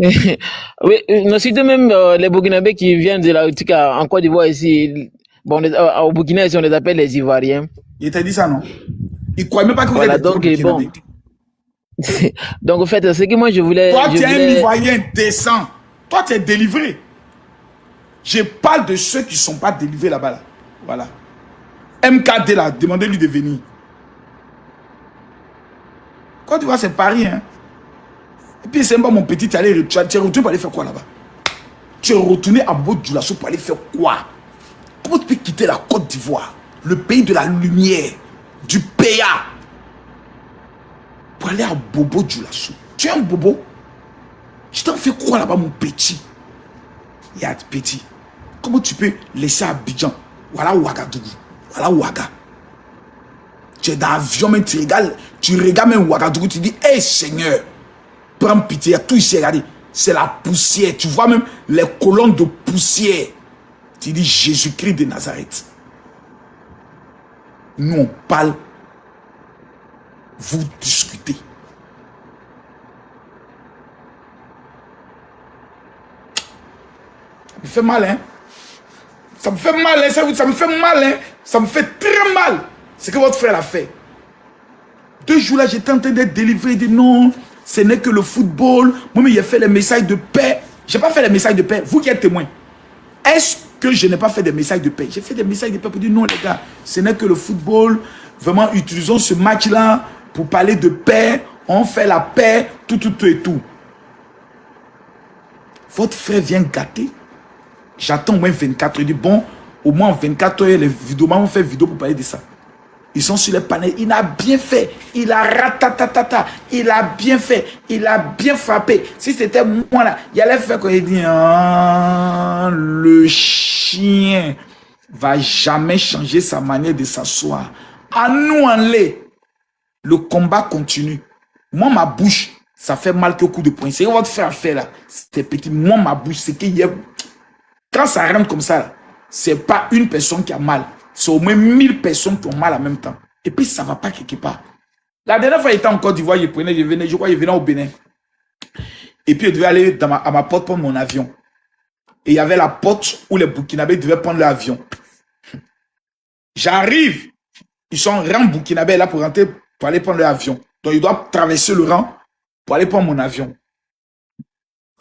Oui, mais surtout même les Burkinabés qui viennent de la, en tout cas, en Côte d'Ivoire ici, bon, au Burkina ici, on les appelle les Ivoiriens. Il t'a dit ça, non? Il ne croit même pas que vous êtes Voilà, des vrais donc, bon. Burkinabés. Donc, en fait, ce que moi, Toi, je tu es un voulais, Ivoirien décent. Toi, tu es délivré. Je parle de ceux qui ne sont pas délivrés là-bas. Là. Voilà. MKD, là, demandez-lui de venir. Quand tu vois, c'est Paris, hein. Et puis, c'est pas mon petit, tu es retourné pour aller faire quoi là-bas? Tu es retourné à Bodjoulasso pour aller faire quoi? Comment tu peux quitter la Côte d'Ivoire, le pays de la lumière, du PA, pour aller à Bobo Djoulasso? Tu es un bobo? Tu t'en fais quoi là-bas, mon petit? Yad petit. Comment tu peux laisser Abidjan? Voilà Ouagadougou. Voilà Ouaga. Tu es dans l'avion, mais tu regardes même Ouagadougou, tu dis, hé Seigneur, prends pitié, il y a tout ici, regardez. C'est la poussière. Tu vois même les colonnes de poussière. Tu dis Jésus-Christ de Nazareth. Nous, on parle, vous discutez. Ça me fait mal, hein? Ça me fait mal, hein? Ça me fait mal, hein? Ça me fait très mal. Ce que votre frère a fait. 2 jours là, j'étais en train d'être délivré. Il dit non, ce n'est que le football. Moi, mais il a fait les messages de paix. Je n'ai pas fait les messages de paix. Vous qui êtes témoins. Est-ce que je n'ai pas fait des messages de paix? J'ai fait des messages de paix pour dire non, les gars, ce n'est que le football. Vraiment, utilisons ce match-là pour parler de paix. On fait la paix, tout et tout. Votre frère vient gâter. J'attends au moins 24 heures. Il dit bon, au moins 24 heures, les vidéomans ont fait vidéo pour parler de ça. Ils sont sur les panels. Il a bien fait. Il a ratatatata. Il a bien fait. Il a bien frappé. Si c'était moi là, il allait faire quand il dit ah, le chien va jamais changer sa manière de s'asseoir. À nous en lait. Le combat continue. Moi, ma bouche, ça fait mal que coup de poing. C'est votre frère fait là. C'est petit. Moi, ma bouche, c'est qu'il y a. Quand ça rentre comme ça, c'est pas une personne qui a mal. C'est au moins 1000 personnes qui ont mal en même temps. Et puis, ça ne va pas quelque part. La dernière fois, il était en Côte d'Ivoire, je crois qu'il venait au Bénin. Et puis, il devait aller à ma porte prendre mon avion. Et il y avait la porte où les Burkinabés devaient prendre l'avion. J'arrive. Ils sont en rang Burkinabé là pour rentrer, pour aller prendre l'avion. Donc, ils doivent traverser le rang pour aller prendre mon avion.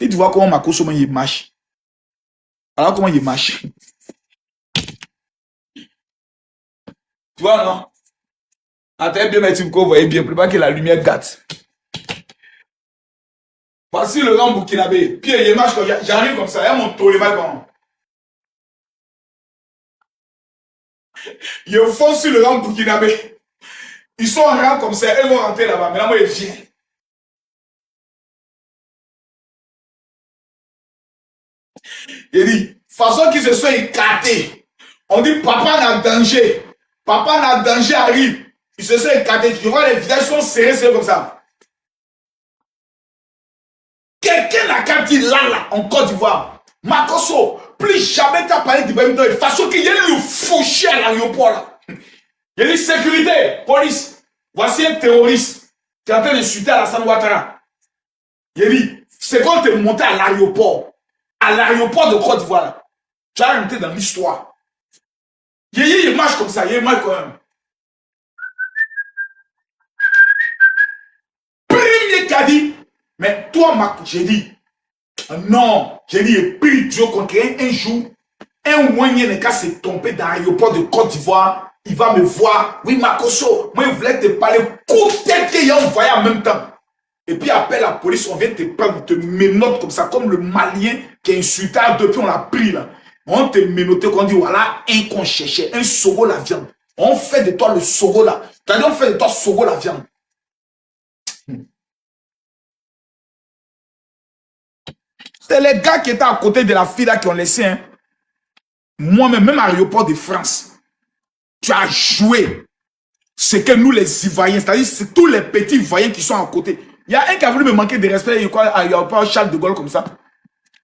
Et tu vois comment ma course, il marche. Alors, comment il marche? Tu vois, non? Attends bien, mais tu me voyez bien, pour pas que la lumière gâte. Voici le rang Burkinabé. Puis il marche, j'arrive comme ça, il y a mon toléma comme. Ils fonce sur le rang Burkinabé. Ils sont en rang comme ça, ils vont rentrer là-bas. Maintenant, moi, ils viennent. Il dit, façon qu'ils se sont écartés. On dit, papa n'a danger. Papa n'a danger arrive. Ils se sont écartés. Tu vois, les visages sont serrés comme ça. Quelqu'un n'a qu'à dire là, en Côte d'Ivoire. Makosso, plus jamais tu as parlé de même temps. De façon qu'il y ait le fauché à l'aéroport là. Il y a dit sécurité, police. Voici un terroriste qui est en train de chuter à Alassane Ouattara. Il a dit, c'est quand tu es monté à l'aéroport de Côte d'Ivoire là. Tu as rentré dans l'histoire. Il marche comme ça, il marche quand même. Premier qui a dit, mais toi, j'ai dit, non, j'ai dit, et puis Dieu contre un jour, un moyen de cas s'est tombé dans l'aéroport de Côte d'Ivoire, il va me voir, oui, Makosso, moi, je voulais te parler, peut-être qu'il y a envoyé en même temps. Et puis, appelle la police, on vient te prendre, te ménote comme ça, comme le Malien qui est insulté depuis, on l'a pris là. On te ménote, on dit, voilà, un qu'on cherchait, un sogo la viande. On fait de toi le sogo là. C'est-à-dire, on fait de toi sogo la viande. C'est les gars qui étaient à côté de la fille là qui ont laissé. Hein. Moi-même, même à l'aéroport de France, tu as joué ce que nous les Ivoiriens, c'est-à-dire c'est tous les petits Ivoiriens qui sont à côté. Il y a un qui a voulu me manquer de respect, à l'aéroport Charles de Gaulle comme ça.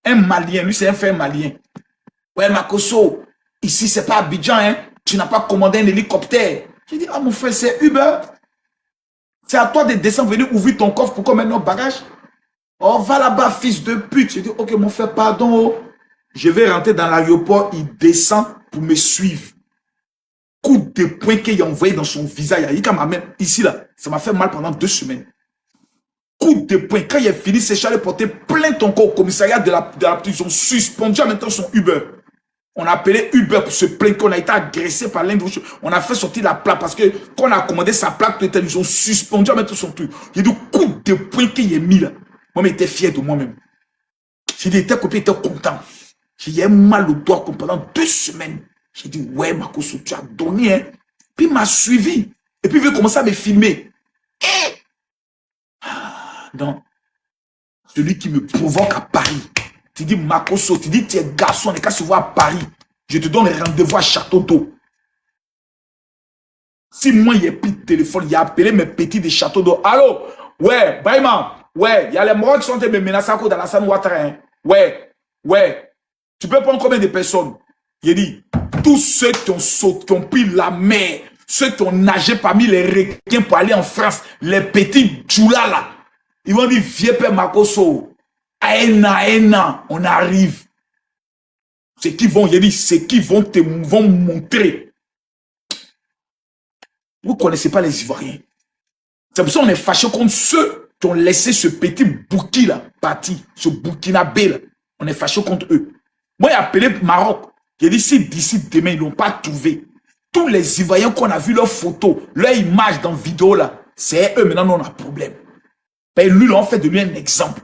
Un Malien, lui c'est un frère malien. Ouais, Makosso, ici c'est pas Abidjan, hein. Tu n'as pas commandé un hélicoptère. J'ai dit, ah mon frère, c'est Uber. C'est à toi de descendre, venir ouvrir ton coffre pour qu'on mette nos bagages. Oh, va là-bas, fils de pute. J'ai dit, ok, mon frère, pardon. Je vais rentrer dans l'aéroport. Il descend pour me suivre. Coup de poing qu'il a envoyé dans son visage. Il m'a même ici, là. Ça m'a fait mal pendant 2 semaines. Coup de poing. Quand il a fini, c'est Charles porté plainte encore au commissariat de la petite. Ils ont suspendu en même temps son Uber. On a appelé Uber pour se plaindre qu'on a été agressé par l'un de vous. On a fait sortir la plaque parce que quand on a commandé sa plaque, ils ont suspendu en même temps son truc. Il y a des coups de poing qu'il a mis là. Moi, j'étais fier de moi-même. J'ai dit, tes copains étaient contents. J'ai eu mal au doigt pendant 2 semaines. J'ai dit, ouais, Makosso, tu as donné, hein. Puis il m'a suivi. Et puis il veut commencer à me filmer. Non. Celui qui me provoque à Paris. Tu dis, Makosso, tu dis, tu es garçon, on est qu'à se voir à Paris. Je te donne rendez-vous à Château d'Eau. Si moi, il n'y a plus de téléphone, il a appelé mes petits de Château d'Eau. Allô? Ouais, Baïman. Ouais, il y a les Marocs qui sont en train de me menacer à cause de la San Ouattara. Hein. Ouais, ouais. Tu peux prendre combien de personnes? Il dit, tous ceux qui ont sauté, qui ont pris la mer, ceux qui ont nagé parmi les requins pour aller en France, les petits djoula là, ils vont dire, vieux père Makosso, Aena, on arrive. C'est qui vont, il dit, c'est qui vont te vont montrer. Vous ne connaissez pas les Ivoiriens. C'est pour ça qu'on est fâché contre ceux qui ont laissé ce petit bouki là partir, ce Burkinabé là. On est fâché contre eux. Moi, j'ai appelé Maroc. J'ai dit, si d'ici demain, ils n'ont pas trouvé. Tous les Ivoiriens qu'on a vu leurs photos, leurs images dans la vidéo là, c'est eux maintenant, nous, on a un problème. Et lui, là, on fait de lui un exemple.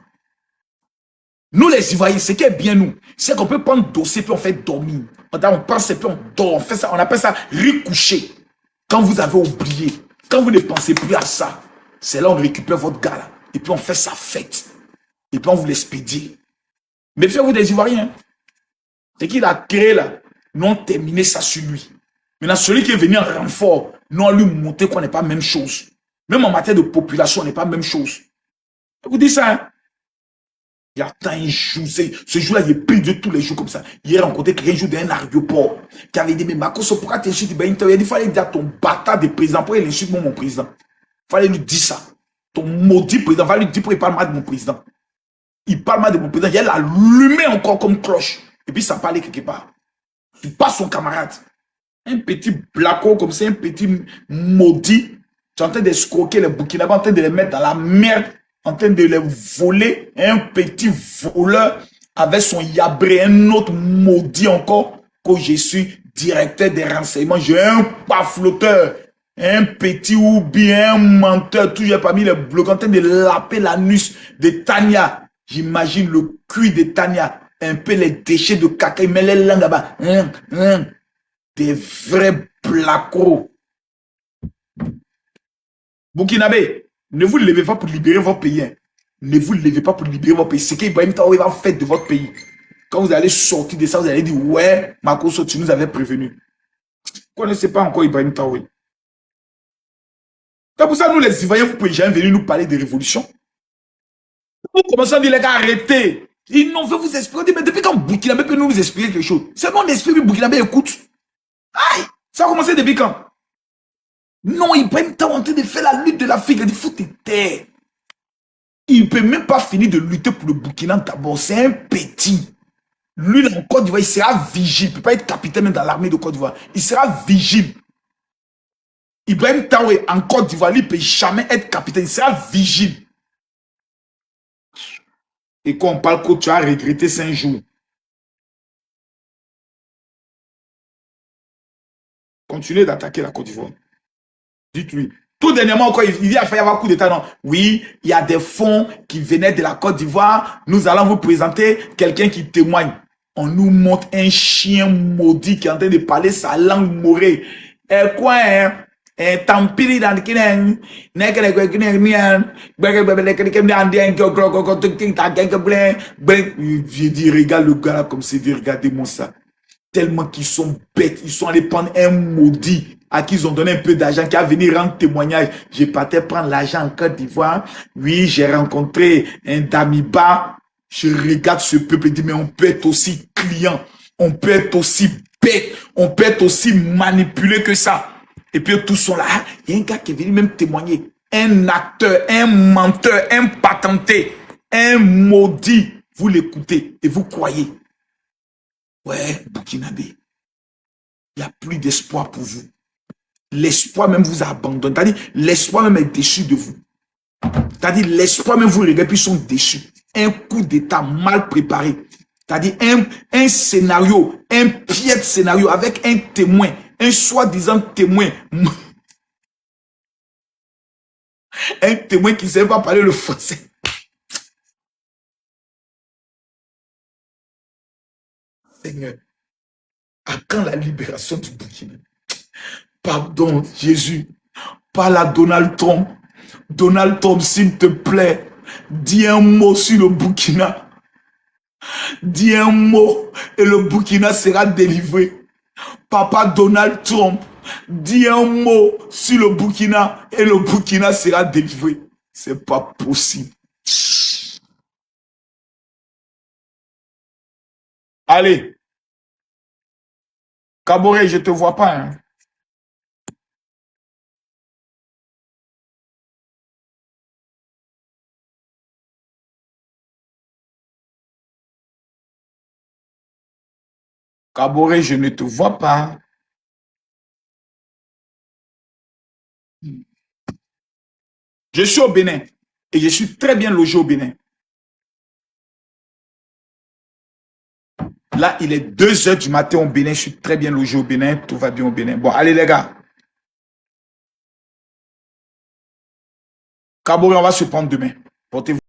Nous, les Ivoiriens, ce qui est bien nous, c'est qu'on peut prendre un dossier puis on fait dormir. On pense et puis on dort. On fait ça, on appelle ça recoucher. Quand vous avez oublié, quand vous ne pensez plus à ça, c'est là on récupère votre gars là. Et puis on fait sa fête. Et puis on vous l'expédie. Mais faites-vous des Ivoiriens. C'est qu'il a créé là. Nous on terminé ça sur lui. Maintenant, celui qui est venu en renfort, nous on lui montré qu'on n'est pas la même chose. Même en matière de population, on n'est pas la même chose. Je vous dis ça, hein? Il y a tant un jour, ce jour-là, il est pris de tous les jours comme ça. Il a rencontré quelqu'un un jour dans un aéroport qui avait dit, mais Makosso, pourquoi tu insultes? Il a dit, il fallait dire à ton bâtard de président, pourquoi il insulte mon président? Il fallait lui dire ça. Ton maudit président, il fallait lui dire pourquoi il parle mal de mon président. Il parle mal de mon président, il a allumé encore comme cloche. Et puis ça parlait quelque part. C'est pas son camarade. Un petit blacko comme ça, un petit maudit. Tu es en train d'escroquer les Burkinabés, en train de les mettre dans la merde, en train de les voler. Un petit voleur avec son yabré, un autre maudit encore, que je suis directeur des renseignements. J'ai un pafloteur, un petit ou bien un menteur, toujours parmi les blocs, en train de laper l'anus de Tania. J'imagine le cul de Tania, un peu les déchets de caca, il met les langues là-bas. Des vrais blacos. Burkinabé, ne vous levez pas pour libérer votre pays. Hein. Ne vous levez pas pour libérer votre pays. C'est qu'Ibrahim Traoré va faire de votre pays. Quand vous allez sortir de ça, vous allez dire, ouais, Makosso, tu nous avais prévenu. Vous ne connaissez pas encore Ibrahim Traoré. C'est pour ça, nous les Ivoiriens, vous pouvez jamais venir nous parler de révolution. Vous commencez à dire, les gars, arrêtez. Ils n'ont fait vous expliquer. Mais depuis quand Burkinabé peut nous expliquer quelque chose? C'est mon esprit, Burkinabé écoute. Aïe, ça a commencé depuis quand? Non, il prend temps en train de faire la lutte de l'Afrique. Il dit, faut te taire. Il ne peut même pas finir de lutter pour le Burkina d'abord. C'est un petit. Lui, là, en Côte d'Ivoire, il sera vigile. Il ne peut pas être capitaine dans l'armée de Côte d'Ivoire. Il sera vigile. Ibrahim Traoré, en Côte d'Ivoire, il ne peut jamais être capitaine. Il sera vigile. Et quand on parle que tu as regretté 5 jours. Continuez d'attaquer la Côte d'Ivoire. Dites-lui. Tout dernièrement, encore, il y a fait avoir un coup d'état. Non. Oui, il y a des fonds qui venaient de la Côte d'Ivoire. Nous allons vous présenter quelqu'un qui témoigne. On nous montre un chien maudit qui est en train de parler sa langue morée. Et quoi, hein? Tampiri dans le Kinen, j'ai dit, regarde le gars là comme c'est dit, regardez-moi ça. Tellement qu'ils sont bêtes, ils sont allés prendre un maudit à qui ils ont donné un peu d'argent, qui a venu rendre témoignage. J'ai parti prendre l'argent en Côte d'Ivoire. Oui, j'ai rencontré un Damiba. Je regarde ce peuple et dis, mais on peut être aussi client, on peut être aussi bête, on peut être aussi manipulé que ça. Et puis tous sont là. Il y a un gars qui est venu même témoigner. Un acteur, un menteur, un patenté. Un maudit, vous l'écoutez et vous croyez. Ouais, Burkinabé, il n'y a plus d'espoir pour vous. L'espoir même vous a abandonné. C'est-à-dire, l'espoir même est déchu de vous. C'est-à-dire, l'espoir même vous regarde, puis ils sont déchus. Un coup d'état mal préparé. C'est-à-dire, un scénario, un piètre scénario avec un témoin, un soi-disant témoin. Un témoin qui ne sait pas parler le français. Seigneur, à quand la libération du Burkina? Pardon, Jésus. Parle à Donald Trump. Donald Trump, s'il te plaît, dis un mot sur le Burkina. Dis un mot et le Burkina sera délivré. Papa Donald Trump, dis un mot sur le Burkina et le Burkina sera délivré. C'est pas possible. Allez. Kaboré, je te vois pas. Hein. Kaboré, je ne te vois pas. Je suis au Bénin et je suis très bien logé au Bénin. Là, il est 2 heures du matin au Bénin. Je suis très bien logé au Bénin. Tout va bien au Bénin. Bon, allez les gars. Kaboré, on va se prendre demain. Portez-vous.